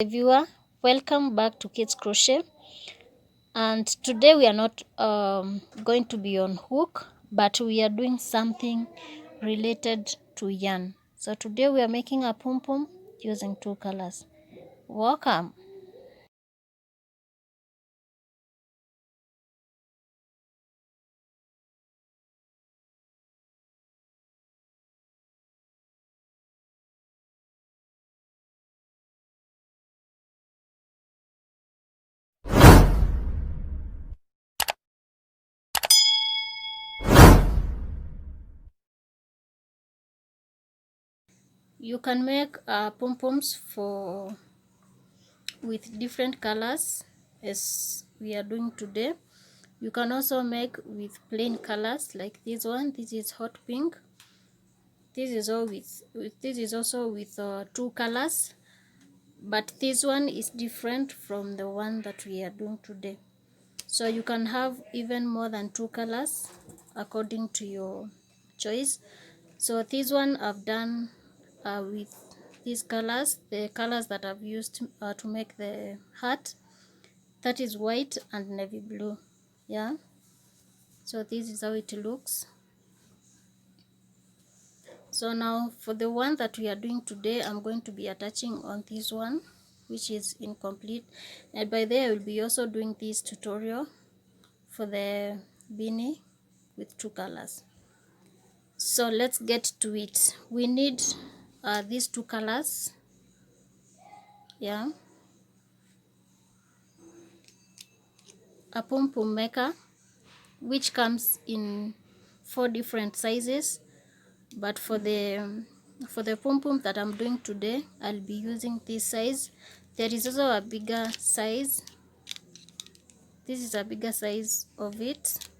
Viewer, welcome back to Kids Crochet. And today we are not going to be on hook, but we are doing something related to yarn. So today we are making a pom pom using two colors. Welcome. You can make pom poms for with different colors as we are doing today. You can also make with plain colors like this one. This is hot pink. This is all this is also with two colors, but this one is different from the one that we are doing today. So you can have even more than two colors according to your choice. So this one I've done with these colors, the colors that I've used to make the heart. That is white and navy blue. Yeah, so this is how it looks. So now for the one that we are doing today, I'm going to be attaching on this one, which is incomplete, and by there I will be also doing this tutorial for the beanie with two colors. So let's get to it. We need these two colors. Yeah, a pom pom maker, which comes in 4 different sizes, but for the pom pom that I'm doing today, I'll be using this size. There is also a bigger size. This is a bigger size of it.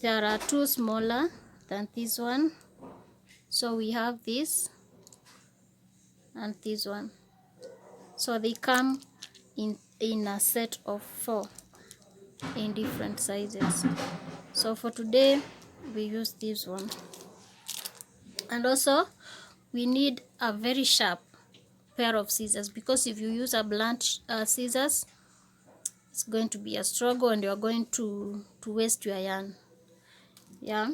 There are two smaller than this one. So we have this and this one. So they come in a set of 4 in different sizes. So for today we use this one. And also we need a very sharp pair of scissors, because if you use a blunt scissors, it's going to be a struggle and you're going to waste your yarn. Yeah,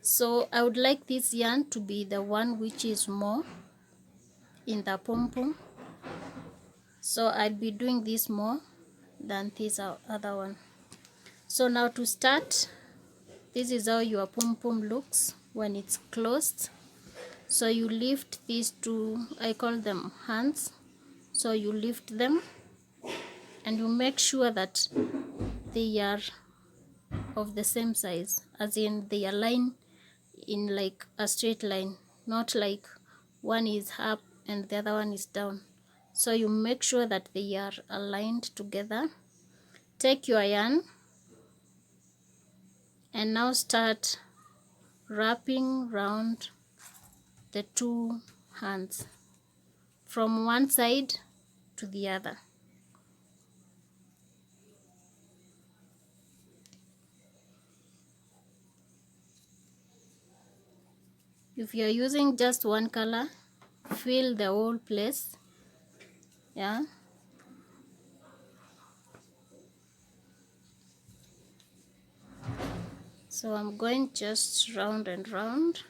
so I would like this yarn to be the one which is more in the pom pom, so I'll be doing this more than this other one. So now to start, this is how your pom pom looks when it's closed. So you lift these two, I call them hands, so you lift them and you make sure that they are of the same size, as in they align in like a straight line, not like one is up and the other one is down. So you make sure that they are aligned together. Take your yarn and now start wrapping round the two hands from one side to the other. If you're using just one color, fill the whole place. Yeah, so I'm going just round and round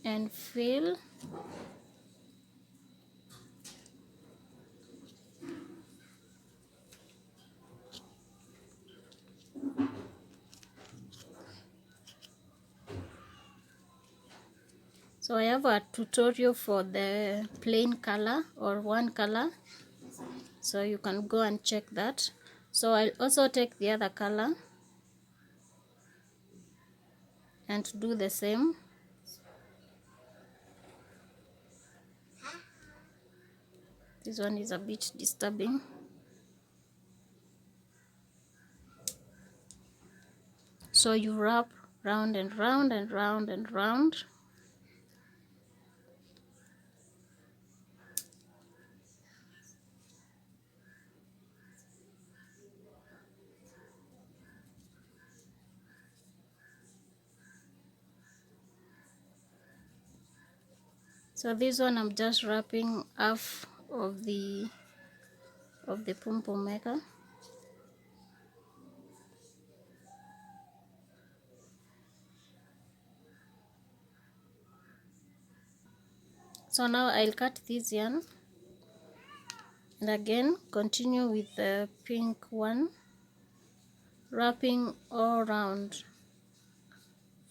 and fill. So I have a tutorial for the plain color or one color, so you can go and check that. So I'll also take the other color and do the same. This one is a bit disturbing. So you wrap round and round and round and round. So this one I'm just wrapping half of the pom pom maker. So now I'll cut this yarn and again continue with the pink one, wrapping all around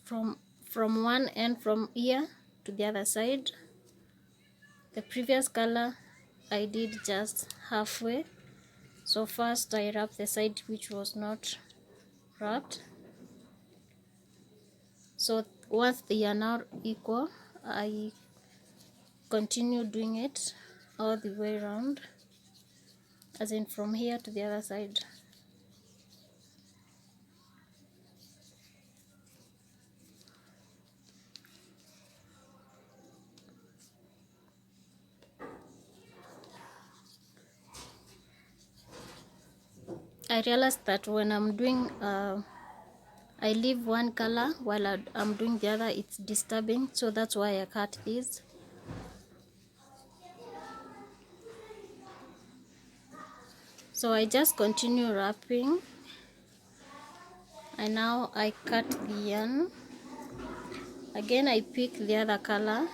from one end, from here to the other side. The previous color I did just halfway, so first I wrap the side which was not wrapped. So once they are now equal, I continue doing it all the way around, as in from here to the other side. I realized that when I'm doing I leave one color while I'm doing the other, it's disturbing, so that's why I cut this. So I just continue wrapping, and now I cut the yarn. Again I pick the other color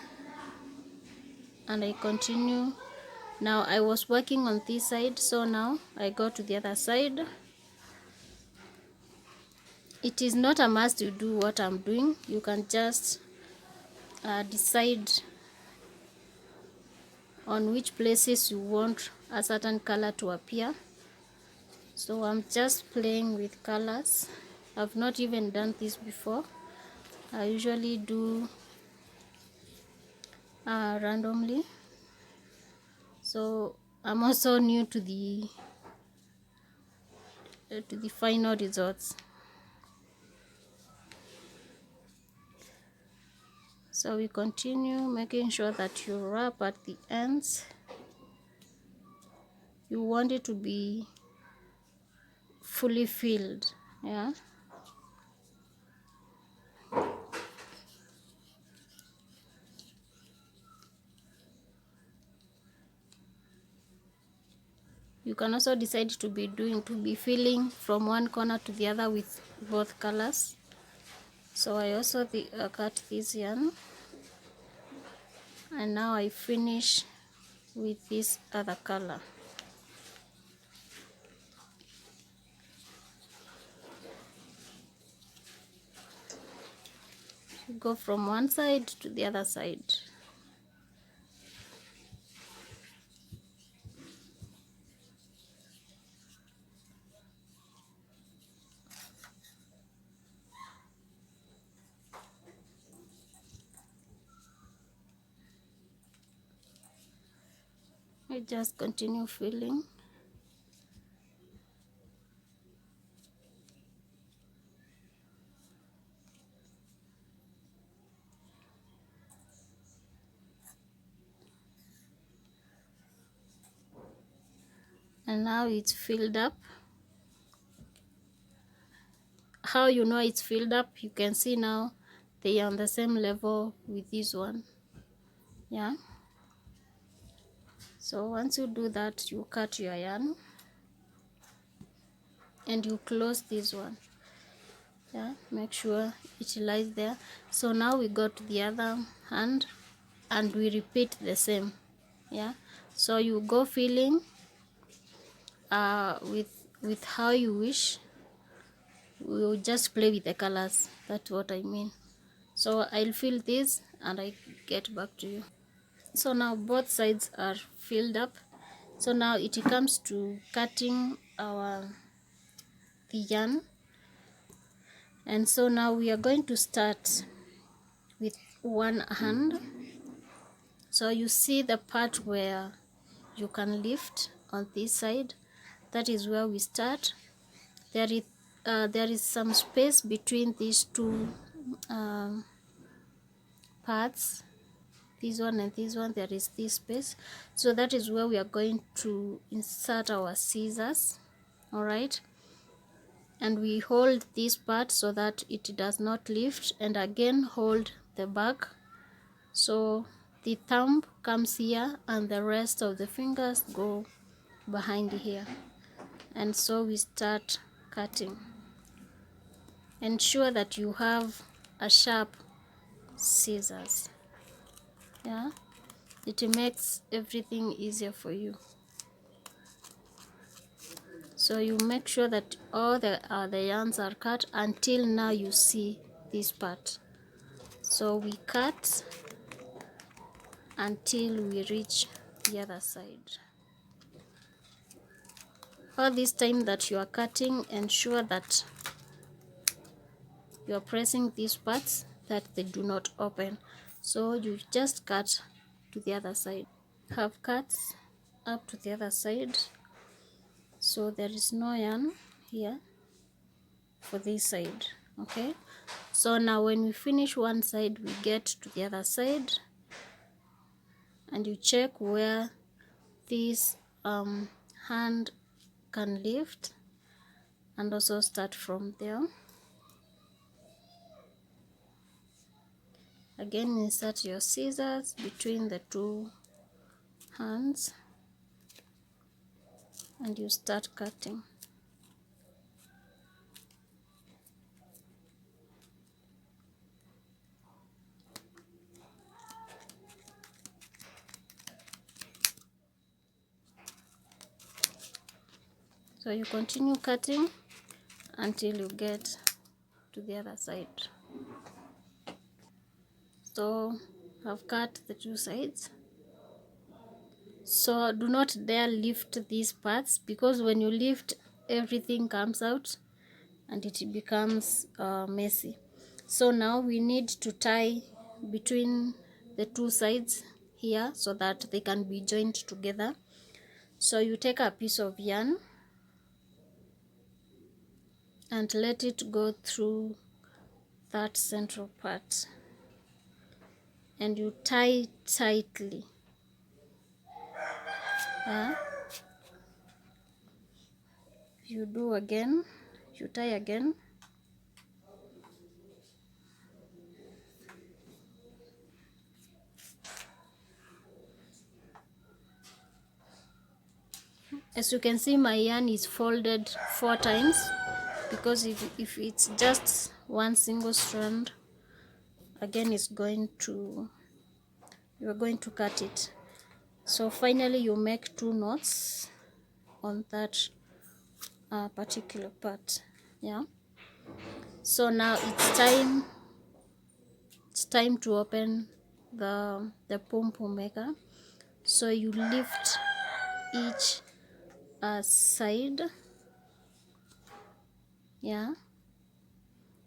and I continue. Now I was working on this side, so now I go to the other side. It is not a must you do what I'm doing. You can just decide on which places you want a certain color to appear. So I'm just playing with colors. I've not even done this before. I usually do randomly. So I'm also new to the final results. So we continue making sure that you wrap at the ends. You want it to be fully filled, yeah. You can also decide to be filling from one corner to the other with both colors. So I also cut this yarn, and now I finish with this other color. Go from one side to the other side. I just continue filling. And now it's filled up. How you know it's filled up? You can see now they are on the same level with this one, yeah. So once you do that, you cut your yarn and you close this one, yeah. Make sure it lies there. So now we go to the other hand and we repeat the same, yeah. So you go filling with how you wish. We'll just play with the colors, that's what I mean. So I'll fill this and I get back to you. So now both sides are filled up. So now it comes to cutting the yarn, and so now we are going to start with one hand. So you see the part where you can lift on this side, that is where we start. There is some space between these two parts, this one and this one. There is this space, so that is where we are going to insert our scissors, all right. And we hold this part so that it does not lift, and again hold the back. So the thumb comes here and the rest of the fingers go behind here. And so we start cutting. Ensure that you have a sharp scissors. Yeah, it makes everything easier for you. So you make sure that all the yarns are cut until now you see this part. So we cut until we reach the other side. All this time that you are cutting, ensure that you are pressing these parts that they do not open. So you just cut to the other side. Have cuts up to the other side, so there is no yarn here for this side. Okay, so now when we finish one side, we get to the other side and you check where this hand can lift and also start from there. Again, insert your scissors between the two hands and you start cutting. So you continue cutting until you get to the other side. So I've cut the two sides. So do not dare lift these parts, because when you lift, everything comes out and it becomes messy. So now we need to tie between the two sides here so that they can be joined together. So you take a piece of yarn and let it go through that central part and you tie tightly. You do again, you tie again. As you can see, my yarn is folded 4 times, because if it's just one single strand, again it's going to, you're going to cut it. So finally you make 2 knots on that particular part. Yeah, so now it's time to open the pom-pom maker. So you lift each side. Yeah,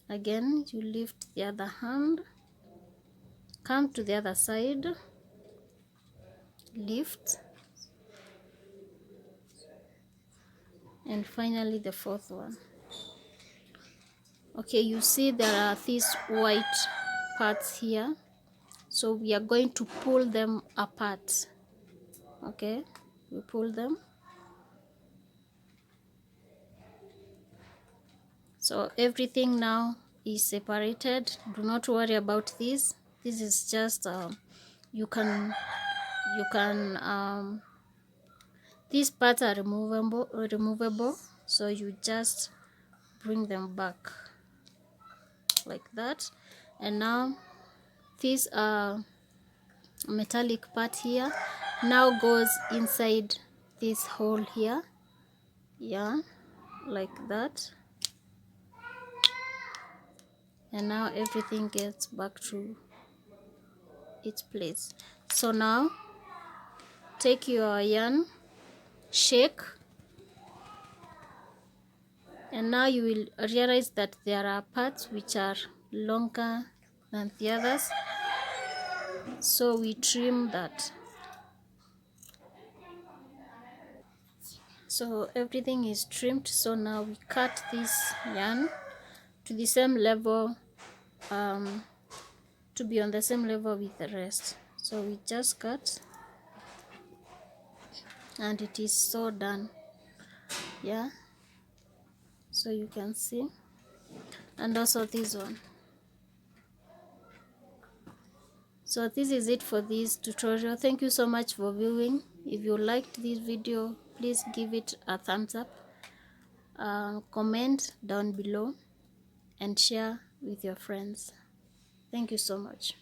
again you lift the other hand, come to the other side, lift, and finally the 4th one. Okay, you see there are these white parts here, so we are going to pull them apart. Okay, we pull them. So everything now is separated. Do not worry about this. This is just you can these parts are removable, so you just bring them back like that. And now this metallic part here now goes inside this hole here. Yeah, like that. And now everything gets back to its place. So now take your yarn, shake, and now you will realize that there are parts which are longer than the others, so we trim that. So everything is trimmed. So now we cut this yarn to the same level, to be on the same level with the rest. So we just cut and it is so done. Yeah, so you can see. And also this one. So this is it for this tutorial. Thank you so much for viewing. If you liked this video, please give it a thumbs up, comment down below, and share with your friends. Thank you so much.